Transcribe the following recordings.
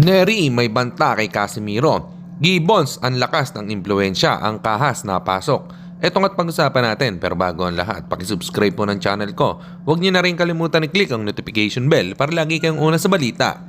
Neri may banta kay Casimiro. Gibbons ang lakas ng impluensya, ang kahas na pasok. Ito nga't pag-usapan natin, pero bago ang lahat, pakisubscribe po ng channel ko. Huwag niyo na rin kalimutan i-click ang notification bell para lagi kayong una sa balita.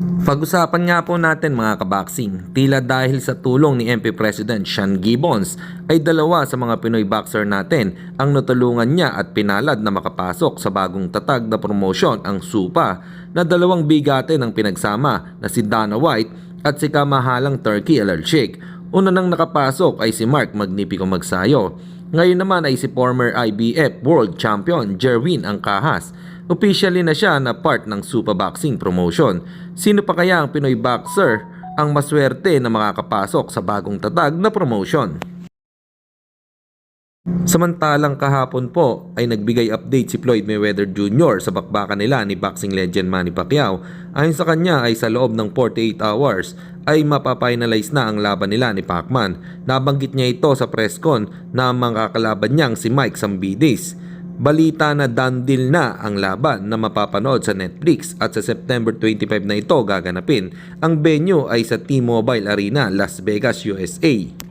Pag-usapan nga po natin mga kaboxing, tila dahil sa tulong ni MP President Sean Gibbons ay dalawa sa mga Pinoy boxer natin ang natulungan niya at pinalad na makapasok sa bagong tatag na promotion, ang SUPA, na dalawang bigatin ang pinagsama na si Dana White at si kamahalang Turkey Alalchik. Una nang nakapasok ay si Mark Magnifico Magsayo. Ngayon naman ay si former IBF World Champion Jerwin Angkahas. Officially na siya na part ng SUPA Boxing Promotion. Sino pa kaya ang Pinoy boxer ang maswerte na makakapasok sa bagong tatag na promotion? Samantalang kahapon po ay nagbigay update si Floyd Mayweather Jr. sa bakbakan nila ni boxing legend Manny Pacquiao. Ayon sa kanya ay sa loob ng 48 hours ay mapafinalize na ang laban nila ni Pacman. Nabanggit niya ito sa press con na mga kakalaban niyang si Mike Zambidis. Balita na done deal na ang laban na mapapanood sa Netflix at sa September 25 na ito gaganapin. Ang venue ay sa T-Mobile Arena, Las Vegas, USA.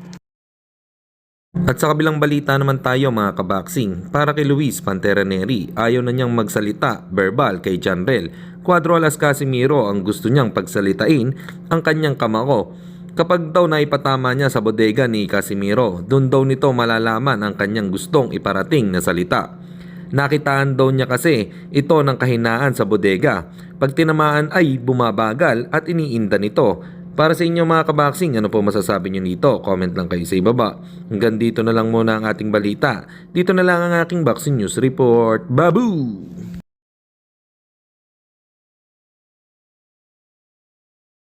At sa kabilang balita naman tayo mga kaboxing, para kay Luis Pantera Neri, ayaw na niyang magsalita verbal kay Janrel. Cuadro Alas Casimiro ang gusto niyang pagsalitain ang kanyang kamao. Kapag daw naipatama niya sa bodega ni Casimiro, doon daw nito malalaman ang kanyang gustong iparating na salita. Nakitaan daw niya kasi ito ng kahinaan sa bodega. Pag tinamaan ay bumabagal at iniinda nito. Para sa inyo mga kaboxing, ano po masasabi niyo dito? Comment lang kayo sa ibaba. Hanggang dito na lang muna ang ating balita. Dito na lang ang aking boxing news report. Babu!